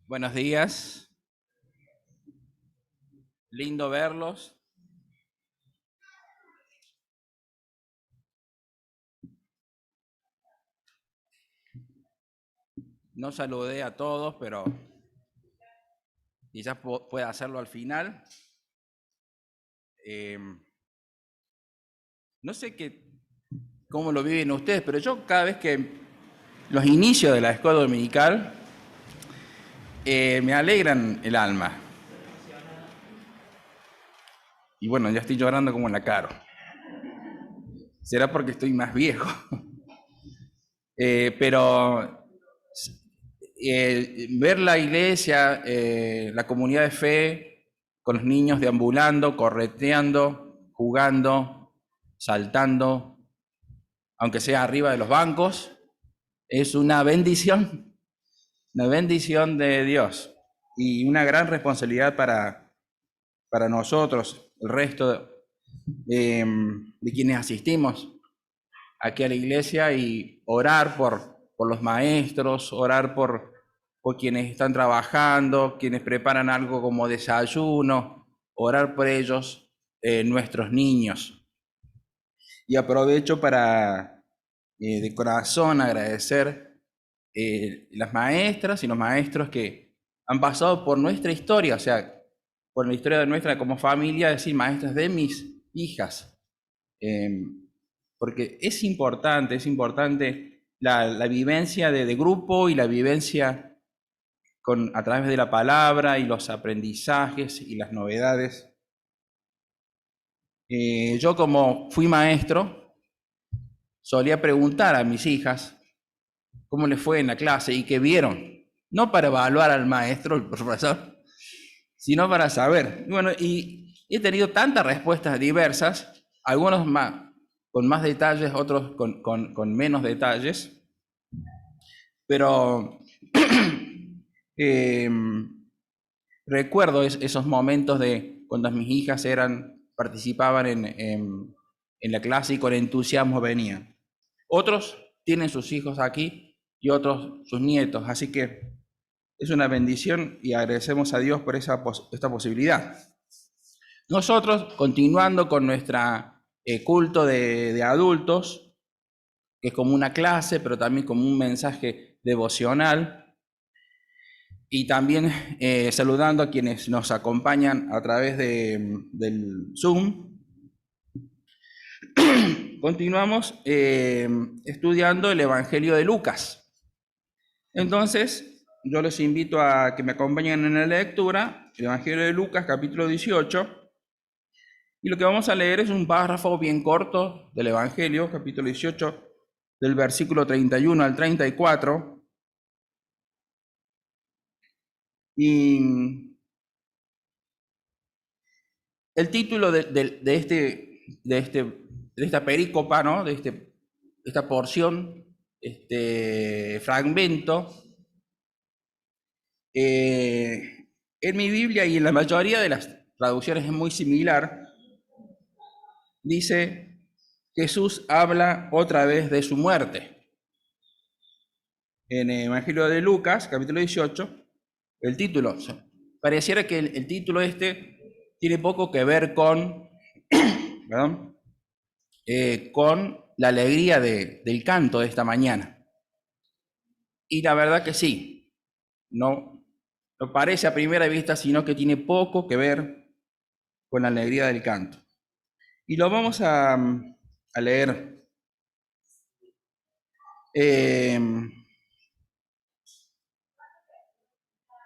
Buenos días, lindo verlos. No saludé a todos, pero quizás pueda hacerlo al final. Eh, no sé cómo lo viven ustedes, pero yo cada vez que los inicios de la escuela dominical me alegran el alma. Y bueno, ya estoy llorando como en la cara. Será porque estoy más viejo. Pero ver la iglesia, la comunidad de fe, con los niños deambulando, correteando, jugando, saltando, aunque sea arriba de los bancos, es una bendición de Dios y una gran responsabilidad para nosotros, el resto de quienes asistimos aquí a la iglesia, y orar por los maestros, orar por quienes están trabajando, quienes preparan algo como desayuno, orar por ellos, nuestros niños. Y aprovecho para de corazón agradecer las maestras y los maestros que han pasado por nuestra historia, o sea, por la historia de nuestra como familia, es decir, maestras de mis hijas. Porque es importante la vivencia de grupo y la vivencia a través de la palabra y los aprendizajes y las novedades. Yo, como fui maestro, solía preguntar a mis hijas cómo les fue en la clase y qué vieron, no para evaluar al maestro, el profesor, sino para saber. Bueno, y he tenido tantas respuestas diversas, algunos con más detalles, otros con menos detalles, pero eh, recuerdo esos momentos de cuando mis hijas participaban en la clase y con entusiasmo venían. Otros tienen sus hijos aquí y otros sus nietos, así que es una bendición y agradecemos a Dios por esta posibilidad. Nosotros, continuando con nuestra culto de adultos, que es como una clase, pero también como un mensaje devocional, y también saludando a quienes nos acompañan a través del Zoom, continuamos estudiando el Evangelio de Lucas. Entonces, yo les invito a que me acompañen en la lectura, el Evangelio de Lucas, capítulo 18, y lo que vamos a leer es un párrafo bien corto del Evangelio, capítulo 18, del versículo 31 al 34, y el título de esta perícopa, ¿no? Esta porción, este fragmento, en mi Biblia y en la mayoría de las traducciones es muy similar. Dice: Jesús habla otra vez de su muerte. En el Evangelio de Lucas, capítulo 18, el título, pareciera que el título tiene poco que ver perdón, con la alegría del canto de esta mañana. Y la verdad que sí, no parece a primera vista, sino que tiene poco que ver con la alegría del canto. Y lo vamos a leer.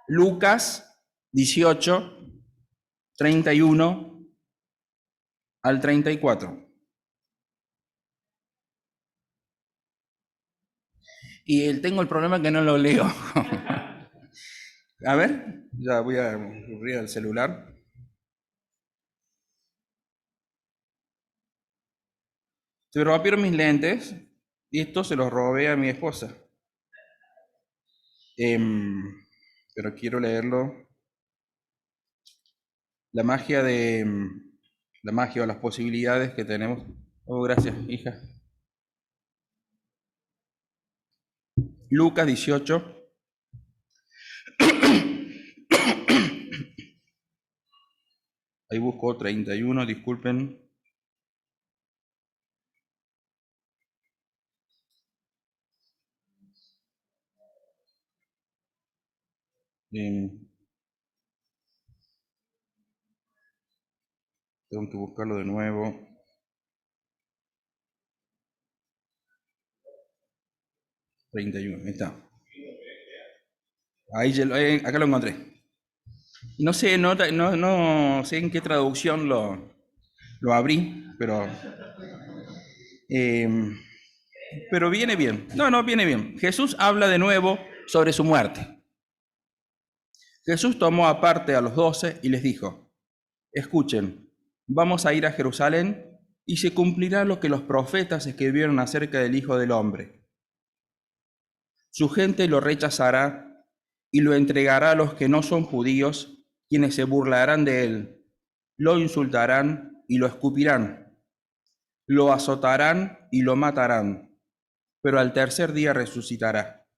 Lucas 18, 31 al 34. Y tengo el problema que no lo leo. A ver, ya voy a abrir el celular. Se rompieron mis lentes y esto se los robé a mi esposa. Pero quiero leerlo. La magia la magia o las posibilidades que tenemos. Oh, gracias, hija. Lucas 18, Ahí busco 31, disculpen. Tengo que buscarlo de nuevo. Ahí está. Acá lo encontré. No sé, no sé en qué traducción lo abrí, pero viene bien. No, viene bien. Jesús habla de nuevo sobre su muerte. Jesús tomó aparte a los 12 y les dijo: escuchen, vamos a ir a Jerusalén y se cumplirá lo que los profetas escribieron acerca del Hijo del Hombre. Su gente lo rechazará y lo entregará a los que no son judíos, quienes se burlarán de él, lo insultarán y lo escupirán, lo azotarán y lo matarán, pero al tercer día resucitará.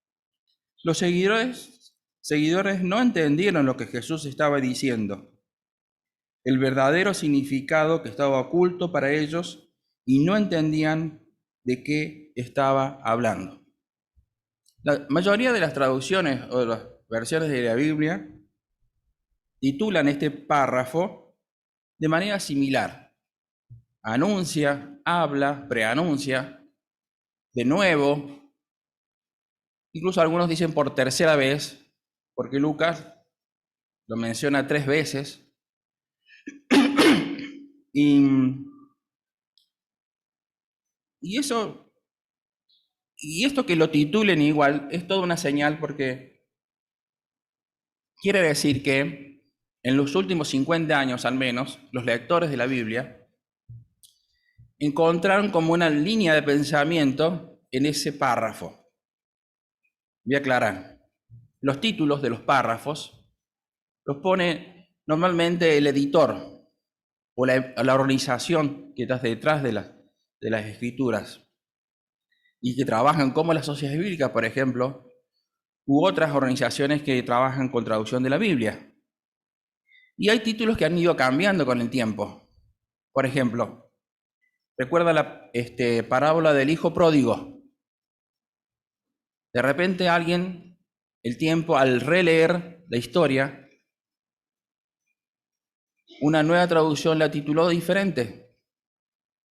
Los seguidores no entendieron lo que Jesús estaba diciendo, el verdadero significado que estaba oculto para ellos, y no entendían de qué estaba hablando. La mayoría de las traducciones o de las versiones de la Biblia titulan este párrafo de manera similar. Anuncia, habla, preanuncia, de nuevo. Incluso algunos dicen por tercera vez, porque Lucas lo menciona 3 veces. Y esto que lo titulen igual es toda una señal, porque quiere decir que en los últimos 50 años al menos, los lectores de la Biblia encontraron como una línea de pensamiento en ese párrafo. Voy a aclarar. Los títulos de los párrafos los pone normalmente el editor o la organización que está detrás de las escrituras y que trabajan como las sociedades bíblicas, por ejemplo, u otras organizaciones que trabajan con traducción de la Biblia. Y hay títulos que han ido cambiando con el tiempo. Por ejemplo, recuerda la parábola del hijo pródigo. De repente alguien, el tiempo, al releer la historia, una nueva traducción la tituló diferente.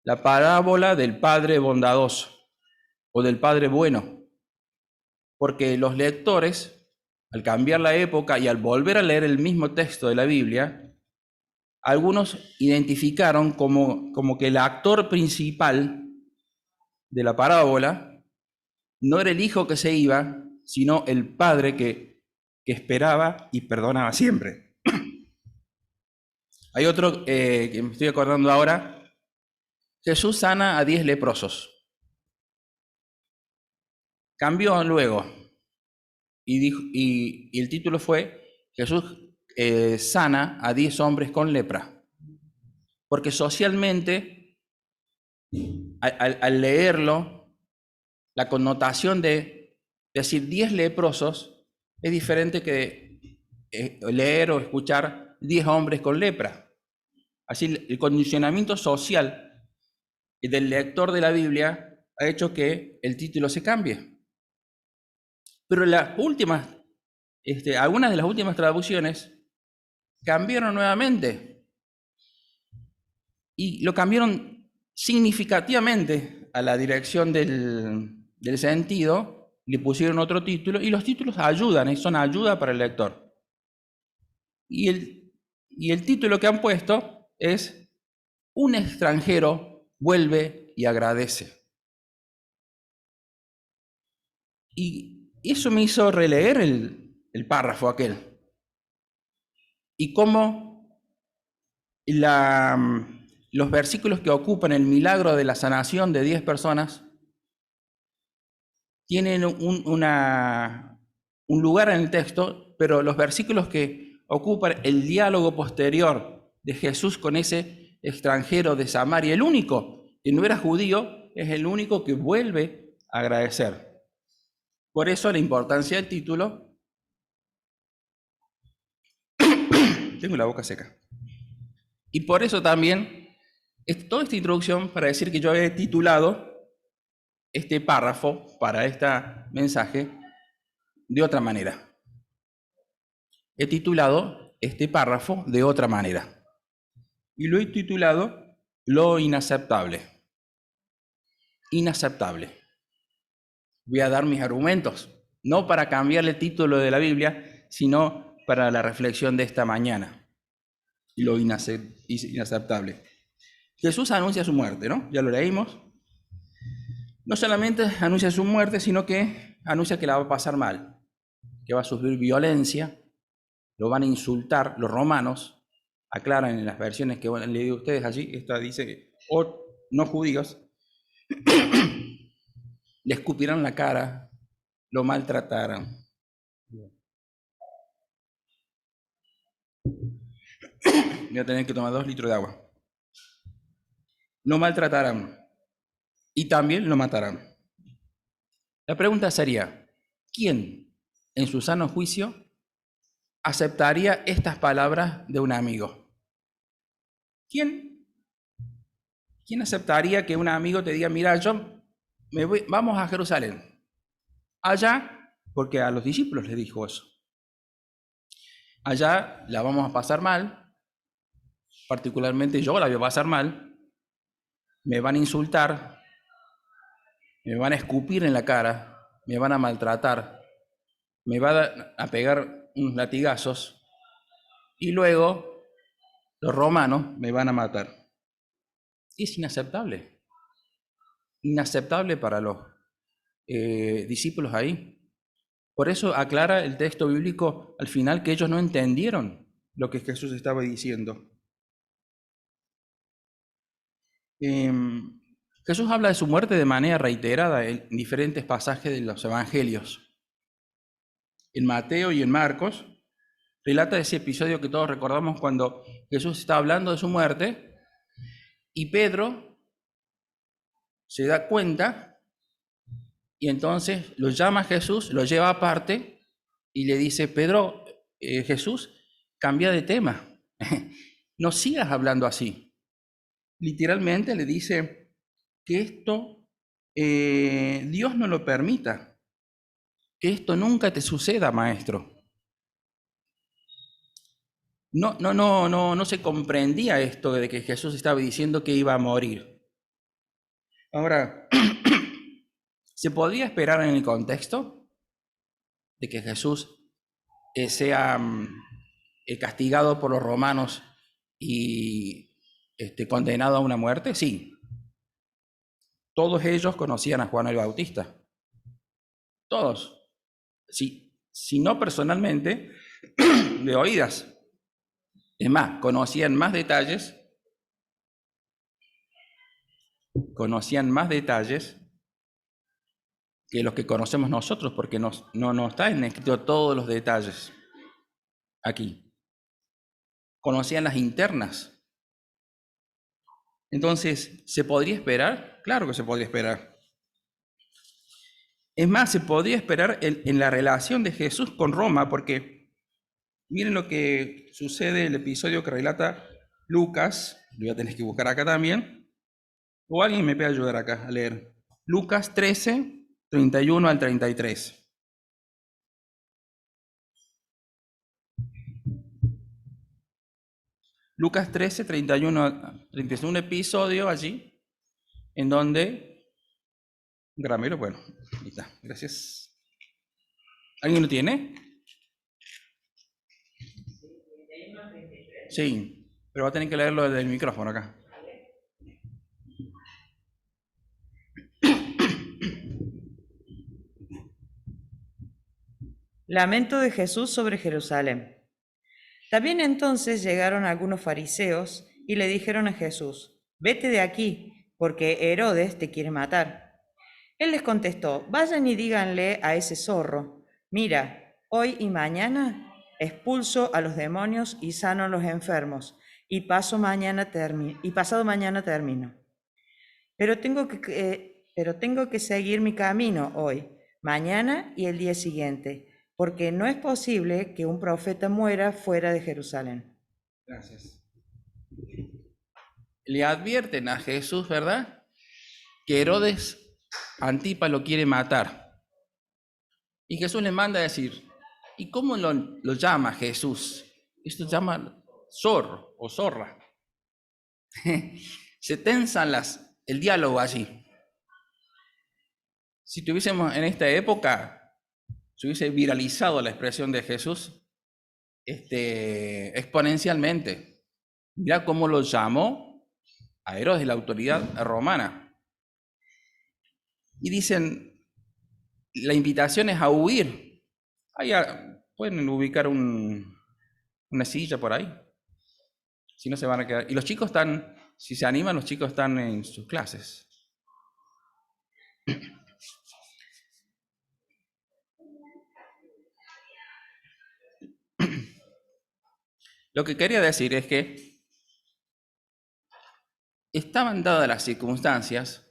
La parábola del padre bondadoso o del padre bueno. Porque los lectores, al cambiar la época y al volver a leer el mismo texto de la Biblia, algunos identificaron como que el actor principal de la parábola no era el hijo que se iba, sino el padre que esperaba y perdonaba siempre. Hay otro que me estoy acordando ahora. Jesús sana a 10 leprosos. Cambió luego y el título fue: Jesús sana a 10 hombres con lepra. Porque socialmente, al leerlo, la connotación de decir 10 leprosos es diferente que leer o escuchar 10 hombres con lepra. Así, el condicionamiento social del lector de la Biblia ha hecho que el título se cambie. Pero algunas de las últimas traducciones cambiaron nuevamente. Y lo cambiaron significativamente a la dirección del sentido, le pusieron otro título, y los títulos ayudan, son ayuda para el lector. Y el título que han puesto es: un extranjero vuelve y agradece. Y eso me hizo releer el párrafo aquel. Y cómo los versículos que ocupan el milagro de la sanación de 10 personas tienen un lugar en el texto, pero los versículos que ocupan el diálogo posterior de Jesús con ese extranjero de Samaria, el único que no era judío, es el único que vuelve a agradecer. Por eso la importancia del título. Tengo la boca seca. Y por eso también, toda esta introducción para decir que yo he titulado este párrafo para este mensaje de otra manera. He titulado este párrafo de otra manera. Y lo he titulado Lo inaceptable. Inaceptable. Voy a dar mis argumentos, no para cambiar el título de la Biblia, sino para la reflexión de esta mañana. Lo inaceptable. Jesús anuncia su muerte, ¿no? Ya lo leímos. No solamente anuncia su muerte, sino que anuncia que la va a pasar mal, que va a sufrir violencia, lo van a insultar los romanos, aclaran en las versiones que han leído ustedes allí, esta dice, o no judíos, le escupirán la cara, lo maltratarán. Voy a tener que tomar 2 litros de agua. Lo maltratarán y también lo matarán. La pregunta sería, ¿quién en su sano juicio aceptaría estas palabras de un amigo? ¿Quién aceptaría que un amigo te diga, mira, vamos a Jerusalén? Allá, porque a los discípulos les dijo eso. Allá la vamos a pasar mal, particularmente yo la voy a pasar mal, me van a insultar, me van a escupir en la cara, me van a maltratar, me van a pegar unos latigazos y luego los romanos me van a matar. Es inaceptable. Inaceptable para los discípulos ahí. Por eso aclara el texto bíblico al final que ellos no entendieron lo que Jesús estaba diciendo. Jesús habla de su muerte de manera reiterada en diferentes pasajes de los evangelios. En Mateo y en Marcos relata ese episodio que todos recordamos cuando Jesús está hablando de su muerte y Pedro se da cuenta y entonces lo llama a Jesús, lo lleva aparte y le dice, Pedro, Jesús, cambia de tema, no sigas hablando así. Literalmente le dice que esto Dios no lo permita, que esto nunca te suceda, maestro. No se comprendía esto de que Jesús estaba diciendo que iba a morir. Ahora, ¿se podría esperar en el contexto de que Jesús sea castigado por los romanos y condenado a una muerte? Sí. Todos ellos conocían a Juan el Bautista. Todos. Sí, si no personalmente, de oídas. Es más, conocían más detalles que los que conocemos nosotros, porque no están escritos todos los detalles aquí. Conocían las internas. Entonces, ¿se podría esperar? Claro que se podría esperar. Es más, se podría esperar en la relación de Jesús con Roma, porque miren lo que sucede en el episodio que relata Lucas, lo voy a tener que buscar acá también, o alguien me puede ayudar acá a leer. Lucas 13, 31 al 33. Lucas 13, 31 al 33. Un episodio allí en donde... Gramelo, bueno, ahí está, gracias. ¿Alguien lo tiene? Sí, pero va a tener que leerlo desde el micrófono acá. Lamento de Jesús sobre Jerusalén. También entonces llegaron algunos fariseos y le dijeron a Jesús, vete de aquí, porque Herodes te quiere matar. Él les contestó, vayan y díganle a ese zorro, mira, hoy y mañana expulso a los demonios y sano a los enfermos, y pasado mañana termino. Pero tengo que seguir mi camino hoy, mañana y el día siguiente, porque no es posible que un profeta muera fuera de Jerusalén. Gracias. le advierten a Jesús, ¿verdad? Que Herodes Antipas lo quiere matar. Y Jesús le manda a decir, ¿y cómo lo llama Jesús? Esto se llama zorro o zorra. Se tensan el diálogo allí. Si tuviésemos en esta época, se hubiese viralizado la expresión de Jesús exponencialmente. Mirá cómo lo llamó a Herodes, la autoridad romana. Y dicen, la invitación es a huir. Ahí pueden ubicar una silla por ahí. Si no se van a quedar. Y los chicos están, si se animan, los chicos están en sus clases. Lo que quería decir es que estaban dadas las circunstancias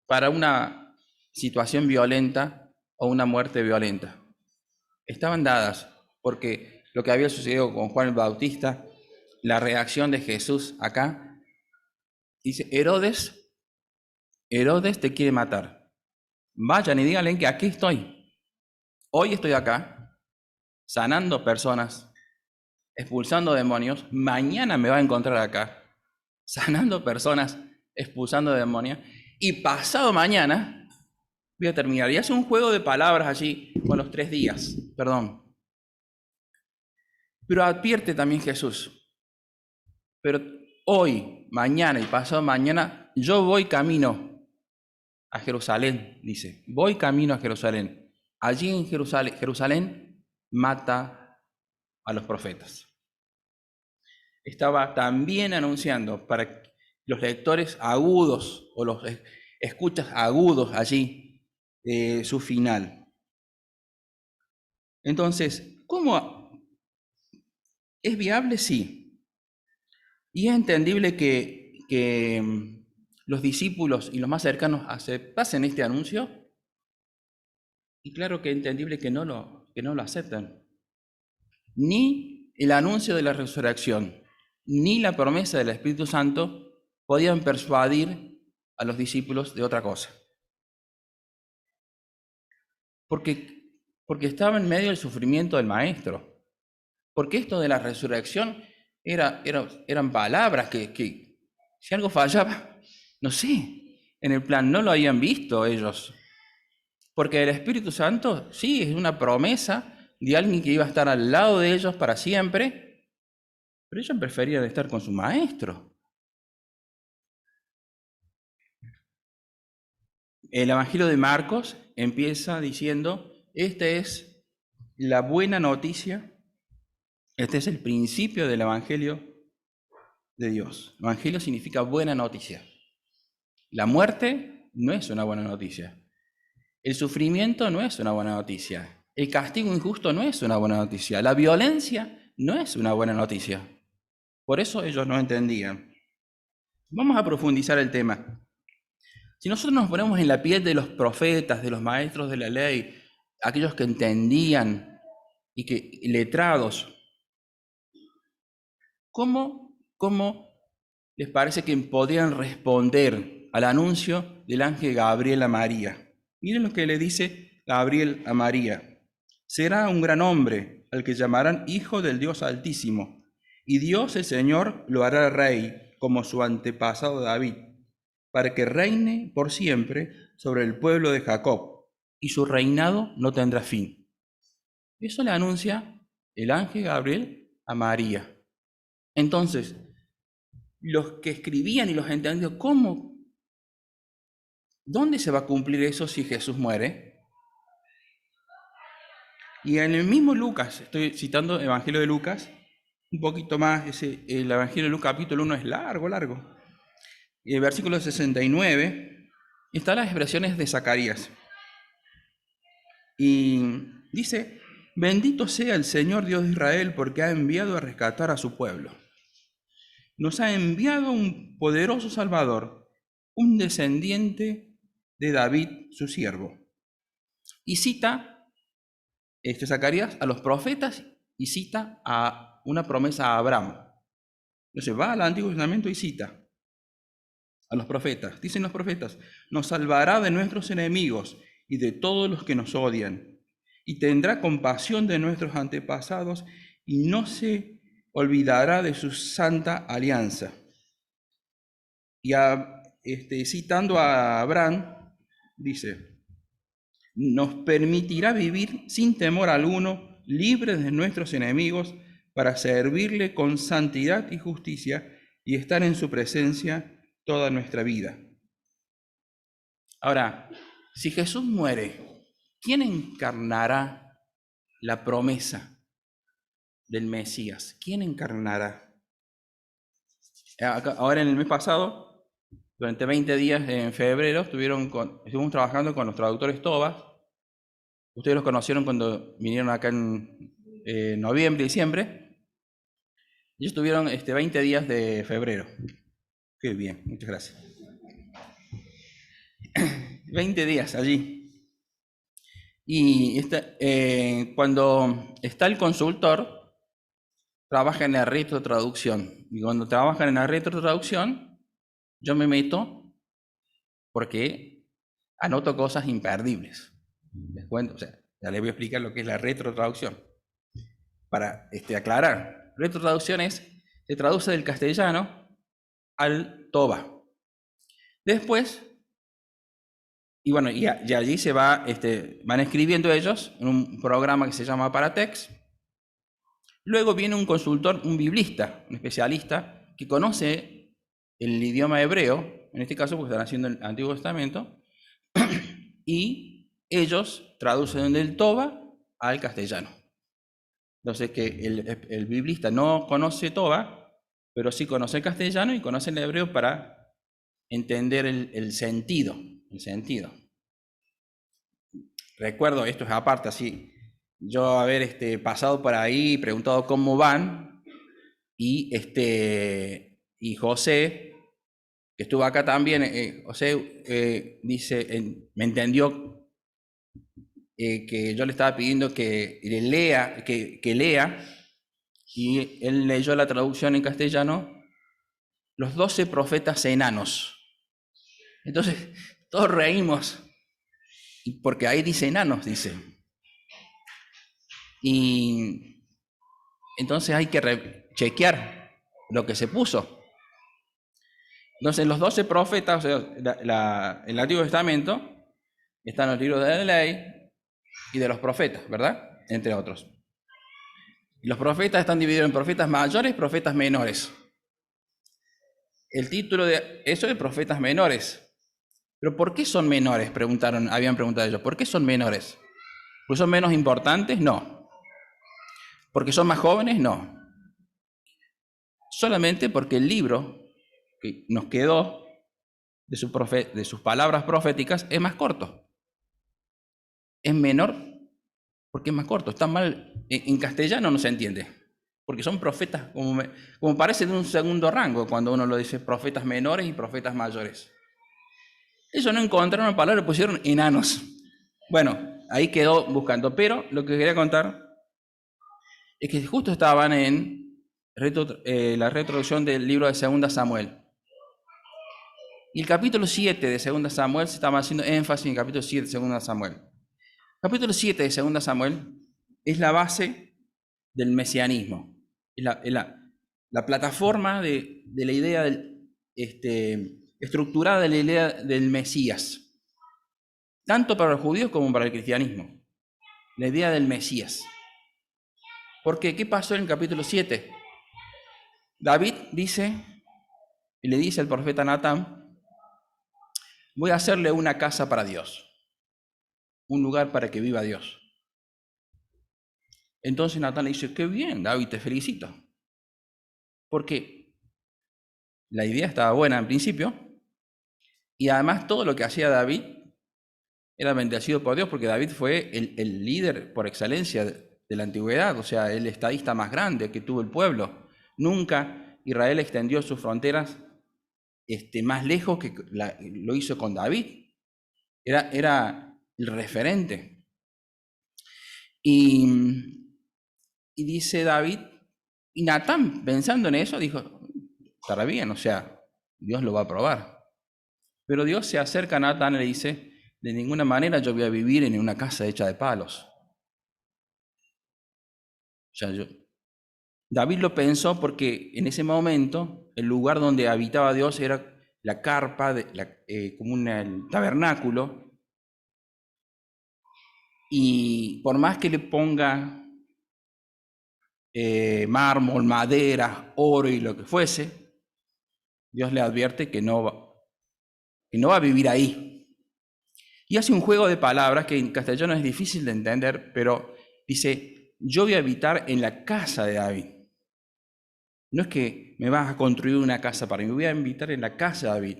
para una situación violenta o una muerte violenta. Estaban dadas porque lo que había sucedido con Juan el Bautista, la reacción de Jesús acá, dice, Herodes te quiere matar. Vayan y díganle que aquí estoy. Hoy estoy acá, sanando personas, expulsando demonios. Mañana me va a encontrar acá, sanando personas, expulsando demonios. Y pasado mañana voy a terminar. Y hace un juego de palabras allí con los 3 días, perdón. Pero advierte también Jesús, pero hoy, mañana y pasado mañana, yo voy camino a Jerusalén, dice, voy camino a Jerusalén. Allí en Jerusalén mata a los profetas. Estaba también anunciando para los lectores agudos o los escuchas agudos allí su final. Entonces, ¿cómo es viable? Sí. Y es entendible que los discípulos y los más cercanos pasen este anuncio. Y claro que es entendible que no lo aceptan. Ni el anuncio de la resurrección, ni la promesa del Espíritu Santo podían persuadir a los discípulos de otra cosa. Porque estaba en medio del sufrimiento del Maestro. Porque esto de la resurrección eran palabras que si algo fallaba, no sé, en el plan no lo habían visto ellos. Porque el Espíritu Santo, sí, es una promesa de alguien que iba a estar al lado de ellos para siempre, pero ellos preferían estar con su Maestro. El Evangelio de Marcos empieza diciendo, esta es la buena noticia, este es el principio del Evangelio de Dios. Evangelio significa buena noticia. La muerte no es una buena noticia. El sufrimiento no es una buena noticia. El castigo injusto no es una buena noticia. La violencia no es una buena noticia. Por eso ellos no entendían. Vamos a profundizar el tema. Si nosotros nos ponemos en la piel de los profetas, de los maestros de la ley, aquellos que entendían y que letrados, ¿cómo les parece que podrían responder al anuncio del ángel Gabriel a María? Miren lo que le dice Gabriel a María. Será un gran hombre al que llamarán Hijo del Dios Altísimo, y Dios el Señor lo hará rey como su antepasado David, para que reine por siempre sobre el pueblo de Jacob, y su reinado no tendrá fin. Eso le anuncia el ángel Gabriel a María. Entonces, los que escribían y los entendían, ¿cómo? ¿Dónde se va a cumplir eso si Jesús muere? Y en el mismo Lucas, estoy citando el Evangelio de Lucas, un poquito más, el Evangelio de Lucas capítulo 1 es largo. Y el versículo 69 están las expresiones de Zacarías. Y dice, bendito sea el Señor Dios de Israel porque ha enviado a rescatar a su pueblo. Nos ha enviado un poderoso Salvador, un descendiente de David, su siervo. Y cita Zacarías a los profetas y cita a una promesa a Abraham. Entonces va al Antiguo Testamento y cita. a los profetas. Dicen los profetas, nos salvará de nuestros enemigos y de todos los que nos odian, y tendrá compasión de nuestros antepasados y no se olvidará de su santa alianza. Y citando a Abraham, dice, nos permitirá vivir sin temor alguno, libres de nuestros enemigos, para servirle con santidad y justicia y estar en su presencia toda nuestra vida. Ahora, si Jesús muere, ¿quién encarnará la promesa del Mesías? ¿Quién encarnará? Ahora en el mes pasado, durante 20 días en febrero, estuvimos trabajando con los traductores Tobas. Ustedes los conocieron cuando vinieron acá en noviembre, diciembre. Ellos estuvieron 20 días de febrero. Qué bien, muchas gracias. 20 días allí. Y cuando está el consultor, trabaja en la retrotraducción. Y cuando trabajan en la retrotraducción, yo me meto porque anoto cosas imperdibles. Les cuento, ya les voy a explicar lo que es la retrotraducción. Para aclarar, retrotraducción se traduce del castellano al toba. Después, y bueno, y allí se van escribiendo ellos en un programa que se llama Paratext. Luego viene un consultor, un biblista, un especialista, que conoce el idioma hebreo, en este caso porque están haciendo el Antiguo Testamento, y ellos traducen del toba al castellano. Entonces, que el biblista no conoce toba, pero sí conoce el castellano y conoce el hebreo para entender el sentido. Recuerdo, esto es aparte, así, yo haber pasado por ahí y preguntado cómo van, y José, que estuvo acá también, José me entendió que yo le estaba pidiendo que lea, y él leyó la traducción en castellano, los 12 profetas enanos. Entonces, todos reímos, porque ahí dice enanos, dice. Y entonces hay que chequear lo que se puso. Entonces, los 12 profetas, en el Antiguo Testamento, están los libros de la ley y de los profetas, ¿verdad? Entre otros. Y los profetas están divididos en profetas mayores y profetas menores. El título de eso es profetas menores. ¿Pero por qué son menores? Habían preguntado ellos. ¿Por qué son menores? ¿Pues son menos importantes? No. ¿Porque son más jóvenes? No. Solamente porque el libro que nos quedó de sus palabras proféticas es más corto. Es menor porque es más corto. Está mal. En castellano no se entiende. Porque son profetas, como parece de un segundo rango cuando uno lo dice, profetas menores y profetas mayores. Ellos no encontraron una palabra, le pusieron enanos. Bueno, ahí quedó buscando. Pero lo que quería contar es que justo estaban en la retroducción del libro de 2 Samuel. Y el capítulo 7 de 2 Samuel se estaba haciendo énfasis en el capítulo 7 de 2 Samuel. El capítulo 7 de 2 Samuel es la base del mesianismo. Es la plataforma de la idea estructurada de la idea del Mesías. Tanto para los judíos como para el cristianismo. La idea del Mesías. Porque, ¿qué pasó en el capítulo 7? David le dice al profeta Natán, voy a hacerle una casa para Dios, un lugar para que viva Dios. Entonces Natán le dice, qué bien, David, te felicito. Porque la idea estaba buena en principio, y además todo lo que hacía David era bendecido por Dios, porque David fue el líder por excelencia de la antigüedad, o sea, el estadista más grande que tuvo el pueblo. Nunca Israel extendió sus fronteras más lejos que lo hizo con David. Era el referente. Y dice David, y Natán, pensando en eso, dijo, estará bien, o sea, Dios lo va a aprobar. Pero Dios se acerca a Natán y le dice, de ninguna manera yo voy a vivir en una casa hecha de palos. David lo pensó porque en ese momento el lugar donde habitaba Dios era la carpa, como el tabernáculo, y por más que le ponga mármol, madera, oro y lo que fuese, Dios le advierte que no va a vivir ahí. Y hace un juego de palabras que en castellano es difícil de entender, pero dice, yo voy a habitar en la casa de David. No es que me vas a construir una casa para mí, voy a habitar en la casa de David.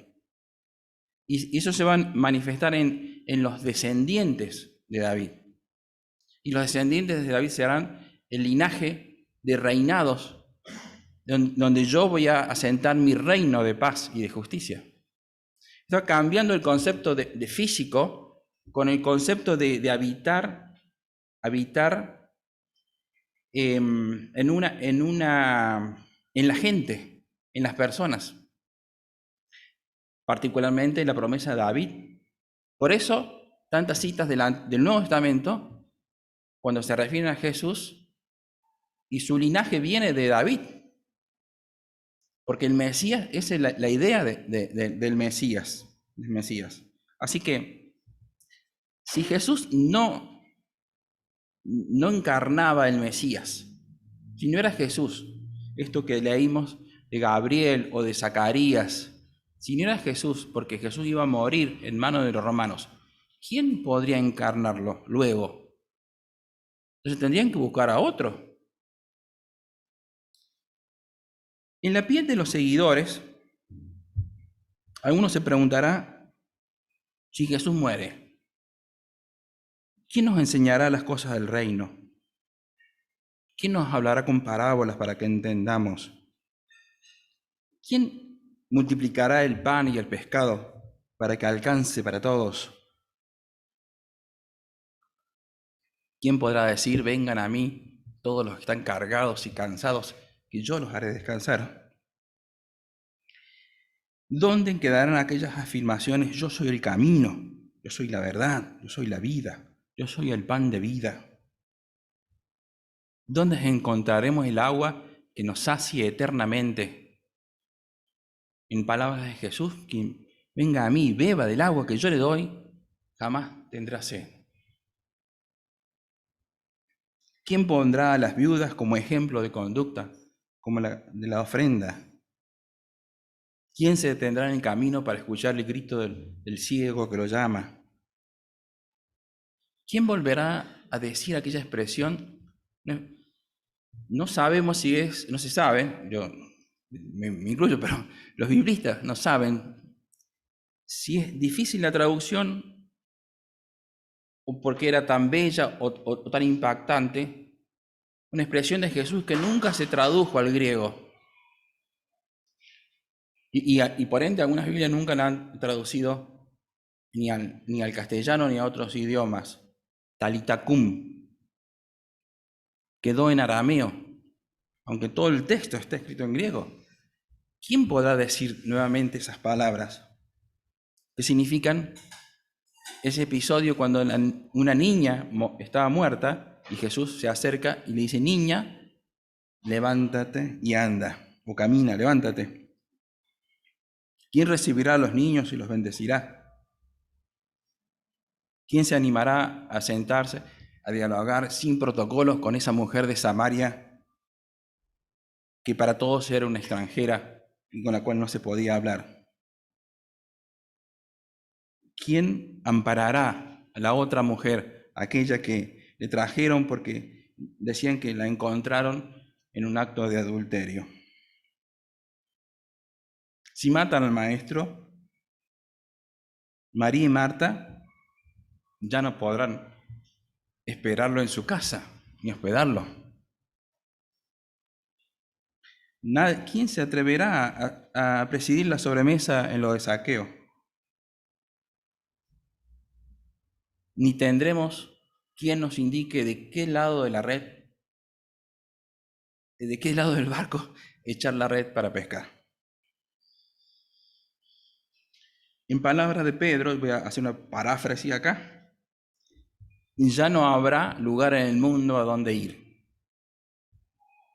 Y eso se va a manifestar en los descendientes de David. Y los descendientes de David serán el linaje de reinados, donde yo voy a asentar mi reino de paz y de justicia. Está cambiando el concepto de físico con el concepto de habitar en la gente, en las personas, particularmente en la promesa de David. Por eso, tantas citas del Nuevo Testamento, cuando se refieren a Jesús, y su linaje viene de David, porque el Mesías, esa es la idea del Mesías. Así que, si Jesús no encarnaba el Mesías, si no era Jesús, esto que leímos de Gabriel o de Zacarías, si no era Jesús, porque Jesús iba a morir en manos de los romanos, ¿quién podría encarnarlo luego? Entonces tendrían que buscar a otro. En la piel de los seguidores, algunos se preguntará, si Jesús muere, ¿quién nos enseñará las cosas del reino? ¿Quién nos hablará con parábolas para que entendamos? ¿Quién multiplicará el pan y el pescado para que alcance para todos? ¿Quién podrá decir, vengan a mí todos los que están cargados y cansados, que yo los haré descansar? ¿Dónde quedarán aquellas afirmaciones, yo soy el camino, yo soy la verdad, yo soy la vida, yo soy el pan de vida? ¿Dónde encontraremos el agua que nos sacie eternamente? En palabras de Jesús, quien venga a mí y beba del agua que yo le doy, jamás tendrá sed. ¿Quién pondrá a las viudas como ejemplo de conducta, como la de la ofrenda? ¿Quién se detendrá en el camino para escuchar el grito del ciego que lo llama? ¿Quién volverá a decir aquella expresión? No sabemos si es, no se sabe, yo me incluyo, pero los biblistas no saben si es difícil la traducción o porque era tan bella o tan impactante, una expresión de Jesús que nunca se tradujo al griego. Y por ende algunas Biblias nunca la han traducido ni al castellano ni a otros idiomas. Talitha cum, quedó en arameo, aunque todo el texto está escrito en griego. ¿Quién podrá decir nuevamente esas palabras? ¿Qué significan? Ese episodio cuando una niña estaba muerta y Jesús se acerca y le dice, niña, levántate y anda, o camina, levántate. ¿Quién recibirá a los niños y los bendecirá? ¿Quién se animará a sentarse, a dialogar sin protocolos con esa mujer de Samaria que para todos era una extranjera y con la cual no se podía hablar? ¿Quién amparará a la otra mujer, aquella que le trajeron porque decían que la encontraron en un acto de adulterio? Si matan al maestro, María y Marta ya no podrán esperarlo en su casa ni hospedarlo. ¿Quién se atreverá a presidir la sobremesa en lo de Zaqueo? Ni tendremos quien nos indique de qué lado de la red, de qué lado del barco echar la red para pescar. En palabras de Pedro, voy a hacer una paráfrasis acá, ya no habrá lugar en el mundo a donde ir.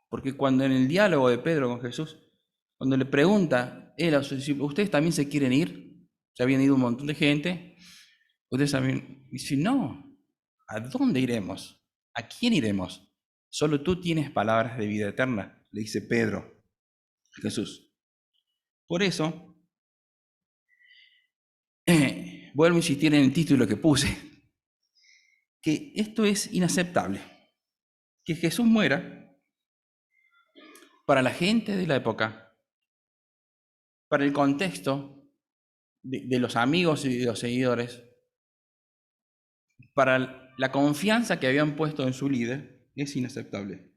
Porque cuando en el diálogo de Pedro con Jesús, cuando le pregunta él a sus discípulos, ¿ustedes también se quieren ir? Se habían ido un montón de gente. Ustedes también, dice, no, ¿a dónde iremos? ¿A quién iremos? Solo tú tienes palabras de vida eterna, le dice Pedro a Jesús. Por eso, vuelvo a insistir en el título que puse, que esto es inaceptable. Que Jesús muera para la gente de la época, para el contexto de los amigos y de los seguidores, para la confianza que habían puesto en su líder, es inaceptable.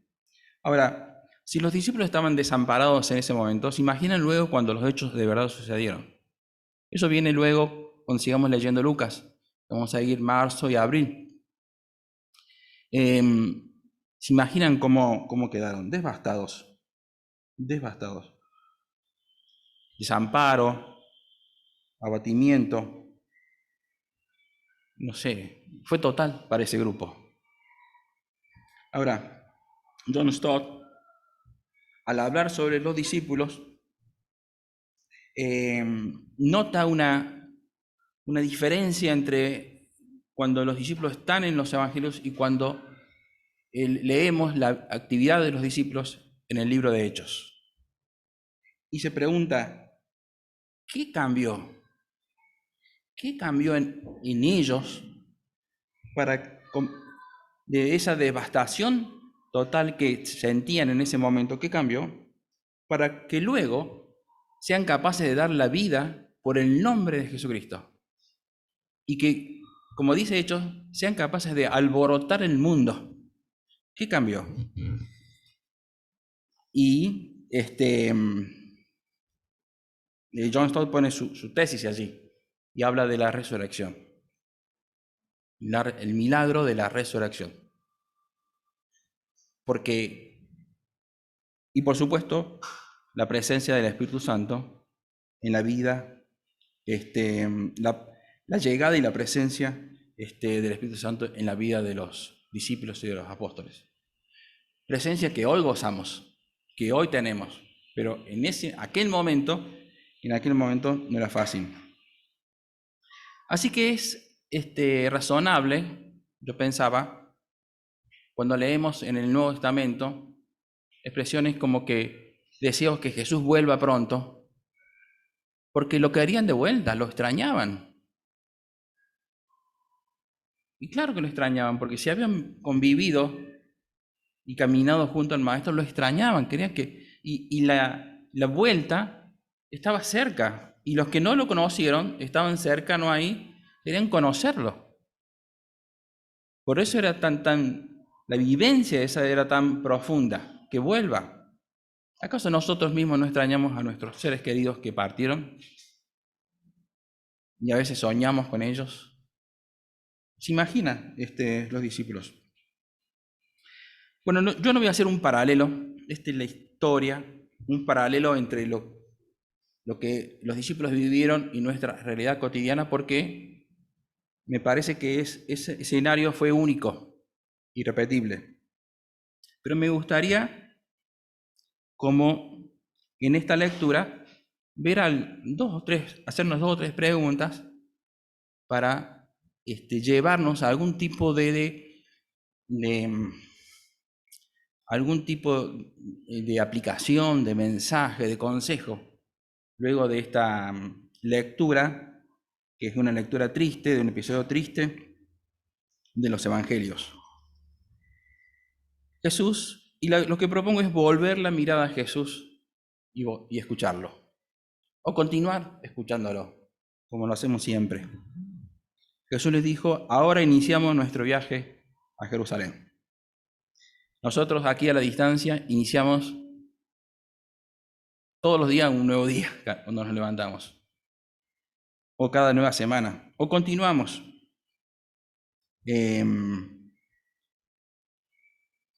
Ahora, si los discípulos estaban desamparados en ese momento, se imaginan luego cuando los hechos de verdad sucedieron. Eso viene luego cuando sigamos leyendo Lucas. Vamos a seguir marzo y abril. Se imaginan cómo quedaron, devastados. Desamparo, abatimiento, no sé, fue total para ese grupo. Ahora, John Stott, al hablar sobre los discípulos, nota una diferencia entre cuando los discípulos están en los evangelios y cuando leemos la actividad de los discípulos en el libro de Hechos. Y se pregunta, ¿qué cambió? ¿Qué cambió en ellos de esa devastación total que sentían en ese momento? ¿Qué cambió? Para que luego sean capaces de dar la vida por el nombre de Jesucristo. Y que, como dice Hechos, sean capaces de alborotar el mundo. ¿Qué cambió? Y John Stott pone su tesis allí y habla de la resurrección. El milagro de la resurrección. Y por supuesto, la presencia del Espíritu Santo en la vida, la llegada y la presencia del Espíritu Santo en la vida de los discípulos y de los apóstoles. Presencia que hoy gozamos, que hoy tenemos, pero en aquel momento no era fácil. Así que es razonable, yo pensaba, cuando leemos en el Nuevo Testamento expresiones como que deseamos que Jesús vuelva pronto, porque lo querían de vuelta, lo extrañaban. Y claro que lo extrañaban, porque si habían convivido y caminado junto al Maestro, lo extrañaban, querían que... Y la vuelta estaba cerca, y los que no lo conocieron, estaban cerca, no ahí, querían conocerlo. Por eso era la vivencia esa era tan profunda, que vuelva. ¿Acaso nosotros mismos no extrañamos a nuestros seres queridos que partieron? Y a veces soñamos con ellos. ¿Se imagina los discípulos? Bueno, yo no voy a hacer un paralelo, esta es la historia, un paralelo entre lo que los discípulos vivieron y nuestra realidad cotidiana, porque me parece que ese escenario fue único, irrepetible. Pero me gustaría, como en esta lectura, hacernos dos o tres preguntas para llevarnos a algún tipo de aplicación, de mensaje, de consejo, luego de esta lectura, que es una lectura triste, de un episodio triste de los evangelios. Jesús, y lo que propongo es volver la mirada a Jesús y escucharlo, o continuar escuchándolo, como lo hacemos siempre. Jesús les dijo, ahora iniciamos nuestro viaje a Jerusalén. Nosotros aquí a la distancia iniciamos todos los días un nuevo día cuando nos levantamos, o cada nueva semana, o continuamos.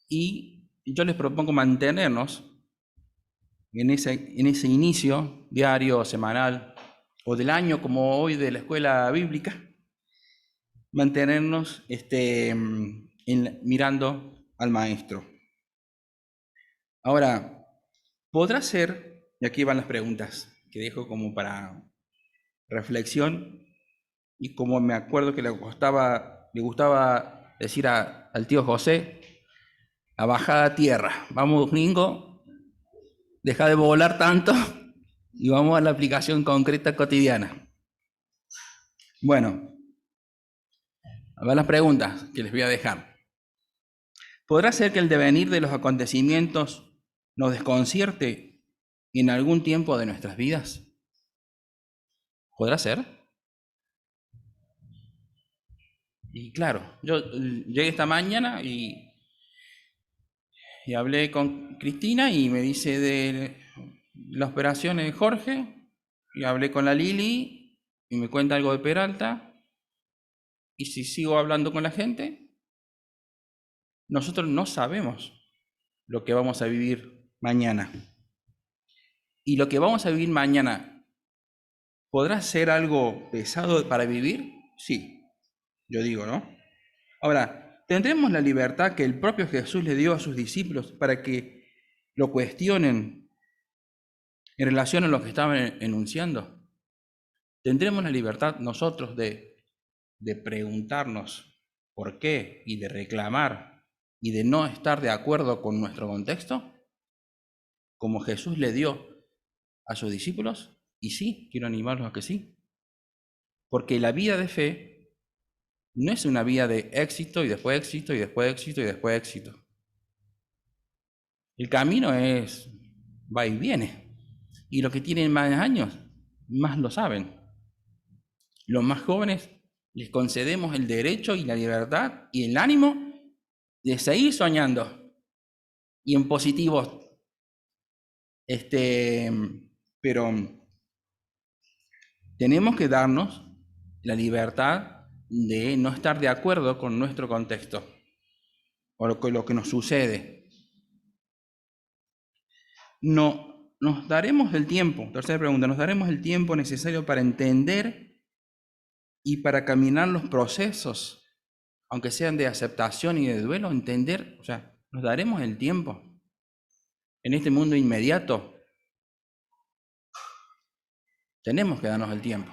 Y yo les propongo mantenernos en ese inicio diario o semanal o del año como hoy de la escuela bíblica, mantenernos mirando al Maestro. Ahora, podrá ser, y aquí van las preguntas que dejo como para reflexión, y como me acuerdo que le gustaba decir al tío José, a bajada a tierra, vamos gringo, deja de volar tanto y vamos a la aplicación concreta cotidiana. Bueno, a ver las preguntas que les voy a dejar. ¿Podrá ser que el devenir de los acontecimientos nos desconcierte en algún tiempo de nuestras vidas? ¿Podrá ser? Y claro, yo llegué esta mañana y hablé con Cristina y me dice de las operaciones de Jorge, y hablé con la Lili y me cuenta algo de Peralta, y si sigo hablando con la gente, nosotros no sabemos lo que vamos a vivir mañana. Y lo que vamos a vivir mañana, ¿podrá ser algo pesado para vivir? Sí, yo digo, ¿no? Ahora, ¿tendremos la libertad que el propio Jesús le dio a sus discípulos para que lo cuestionen en relación a lo que estaban enunciando? ¿Tendremos la libertad nosotros de preguntarnos por qué y de reclamar y de no estar de acuerdo con nuestro contexto, como Jesús le dio a sus discípulos? Y sí, quiero animarlos a que sí. Porque la vida de fe no es una vida de éxito y después éxito y después éxito y después éxito. El camino es va y viene. Y los que tienen más años, más lo saben. Los más jóvenes les concedemos el derecho y la libertad y el ánimo de seguir soñando y en positivo. Pero tenemos que darnos la libertad de no estar de acuerdo con nuestro contexto o lo que nos sucede. No, nos daremos el tiempo, tercera pregunta, nos daremos el tiempo necesario para entender y para caminar los procesos, aunque sean de aceptación y de duelo, entender, o sea, nos daremos el tiempo. En este mundo inmediato, tenemos que darnos el tiempo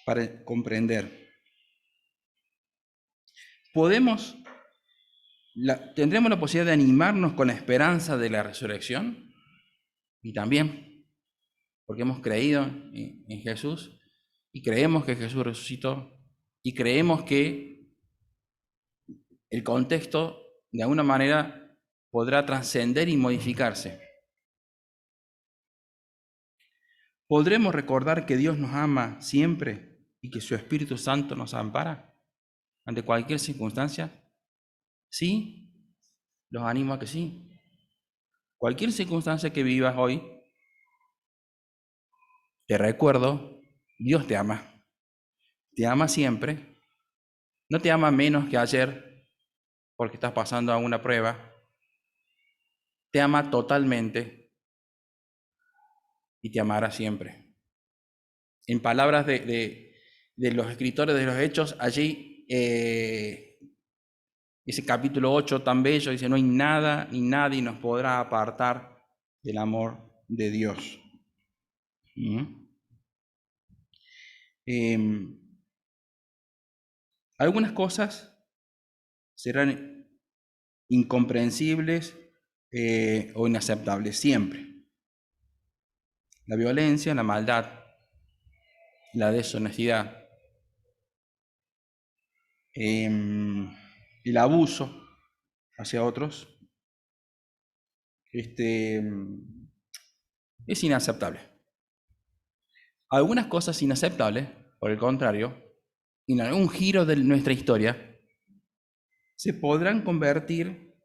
para comprender. ¿Tendremos la posibilidad de animarnos con la esperanza de la resurrección? Y también, porque hemos creído en Jesús y creemos que Jesús resucitó y creemos que el contexto de alguna manera podrá trascender y modificarse. ¿Podremos recordar que Dios nos ama siempre y que su Espíritu Santo nos ampara ante cualquier circunstancia? Sí, los animo a que sí. Cualquier circunstancia que vivas hoy, te recuerdo, Dios te ama siempre, no te ama menos que ayer porque estás pasando a una prueba, te ama totalmente y te amará siempre. En palabras de los escritores de los Hechos, allí, ese capítulo 8 tan bello, dice, no hay nada ni nadie nos podrá apartar del amor de Dios. Algunas cosas serán incomprensibles o inaceptables siempre. La violencia, la maldad, la deshonestidad, el abuso hacia otros, es inaceptable. Algunas cosas inaceptables, por el contrario, en algún giro de nuestra historia, se podrán convertir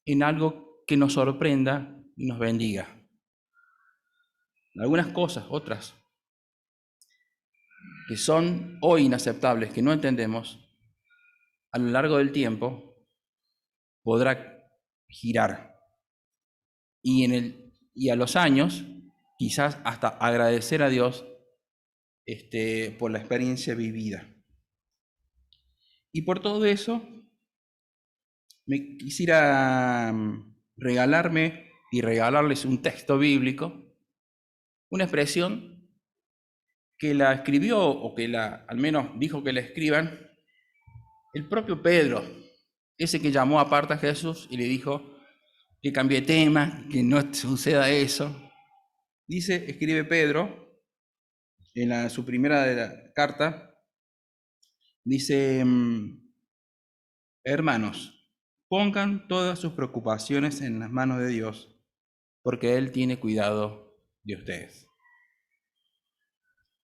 en algo que nos sorprenda y nos bendiga. Algunas cosas, otras, que son hoy inaceptables, que no entendemos, a lo largo del tiempo podrá girar. Y a los años, quizás hasta agradecer a Dios por la experiencia vivida. Y por todo eso, me quisiera regalarme y regalarles un texto bíblico, una expresión que la escribió, o que al menos dijo que la escriban, el propio Pedro, ese que llamó aparte a Jesús y le dijo que cambie de tema, que no suceda eso. Dice, escribe Pedro, en su primera de la carta, dice, hermanos, pongan todas sus preocupaciones en las manos de Dios, porque Él tiene cuidado de ustedes.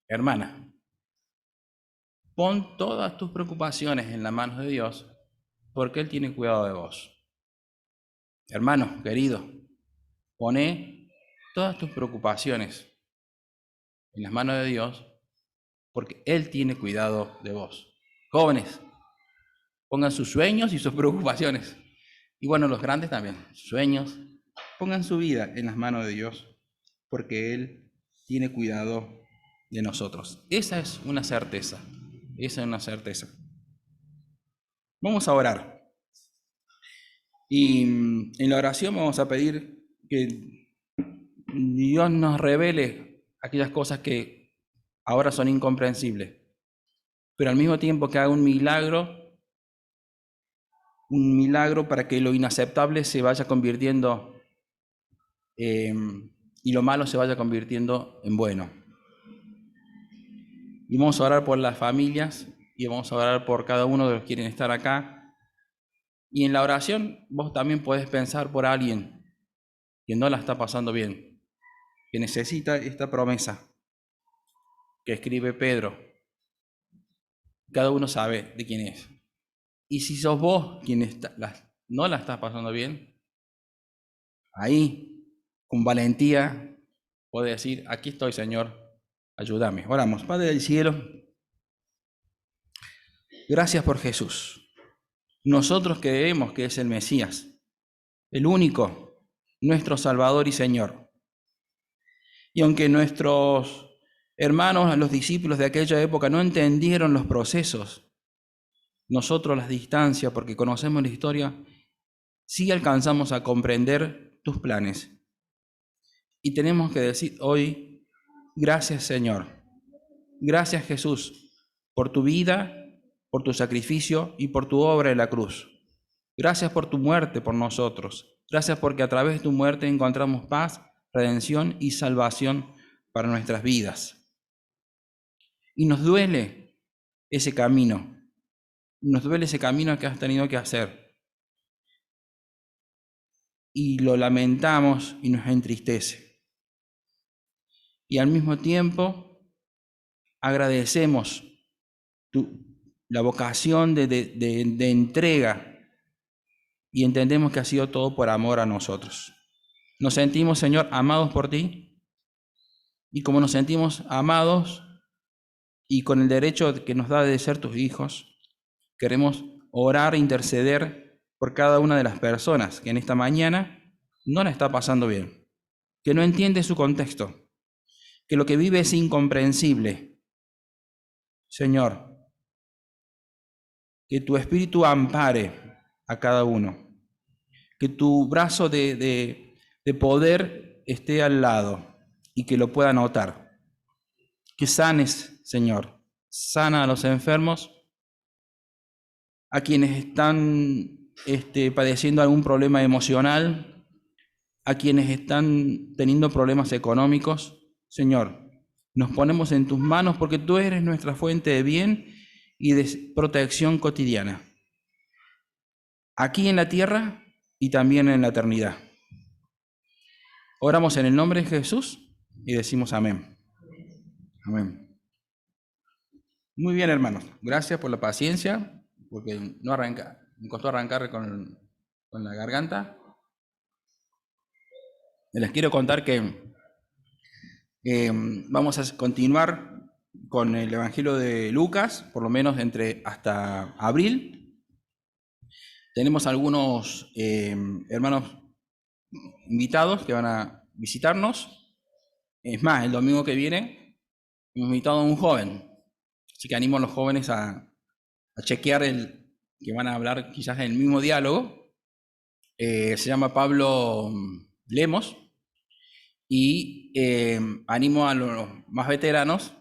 Hermana, pon todas tus preocupaciones en las manos de Dios, porque Él tiene cuidado de vos. Hermano, querido, poné todas tus preocupaciones en las manos de Dios, porque Él tiene cuidado de vos. Jóvenes, pongan sus sueños y sus preocupaciones. Y bueno, los grandes también, sueños. Pongan su vida en las manos de Dios, porque Él tiene cuidado de nosotros. Esa es una certeza. Esa es una certeza. Vamos a orar. Y en la oración vamos a pedir que Dios nos revele aquellas cosas que ahora son incomprensibles, pero al mismo tiempo que haga un milagro para que lo inaceptable se vaya convirtiendo y lo malo se vaya convirtiendo en bueno. Y vamos a orar por las familias y vamos a orar por cada uno de los que quieren estar acá. Y en la oración vos también podés pensar por alguien que no la está pasando bien, que necesita esta promesa que escribe Pedro. Cada uno sabe de quién es. Y si sos vos quien no la estás pasando bien, ahí, con valentía, podés decir, aquí estoy, Señor, ayúdame. Oramos. Padre del cielo, gracias por Jesús. Nosotros creemos que es el Mesías, el único, nuestro Salvador y Señor. Y aunque nuestros hermanos, los discípulos de aquella época, no entendieron los procesos, nosotros las distancias, porque conocemos la historia, sí alcanzamos a comprender tus planes. Y tenemos que decir hoy, gracias Señor, gracias Jesús, por tu vida, por tu sacrificio y por tu obra en la cruz. Gracias por tu muerte por nosotros. Gracias porque a través de tu muerte encontramos paz, redención y salvación para nuestras vidas. Y nos duele ese camino. Nos duele ese camino que has tenido que hacer. Y lo lamentamos y nos entristece. Y al mismo tiempo agradecemos la vocación de entrega y entendemos que ha sido todo por amor a nosotros. Nos sentimos, Señor, amados por ti, y como nos sentimos amados y con el derecho que nos da de ser tus hijos, queremos orar e interceder por cada una de las personas que en esta mañana no la está pasando bien, que no entiende su contexto, que lo que vive es incomprensible. Señor, que tu Espíritu ampare a cada uno, que tu brazo de poder esté al lado y que lo pueda notar. Que sanes, Señor, sana a los enfermos, a quienes están padeciendo algún problema emocional, a quienes están teniendo problemas económicos. Señor, nos ponemos en tus manos porque tú eres nuestra fuente de bien y de protección cotidiana, aquí en la tierra y también en la eternidad. Oramos en el nombre de Jesús y decimos amén. Amén. Muy bien, hermanos. Gracias por la paciencia, porque me costó arrancar con la garganta. Les quiero contar que vamos a continuar con el Evangelio de Lucas, por lo menos hasta abril. Tenemos algunos hermanos invitados que van a visitarnos. Es más, el domingo que viene hemos invitado a un joven. Así que animo a los jóvenes a chequear que van a hablar quizás en el mismo diálogo. Se llama Pablo Lemos. Y animo a los más veteranos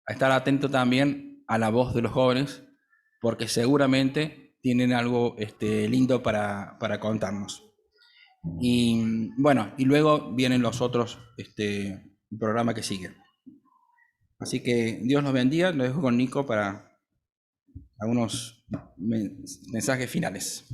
a estar atentos también a la voz de los jóvenes, porque seguramente tienen algo lindo para contarnos. Y bueno, y luego vienen los otros programas que siguen. Así que Dios los bendiga. Lo dejo con Nico para algunos mensajes finales.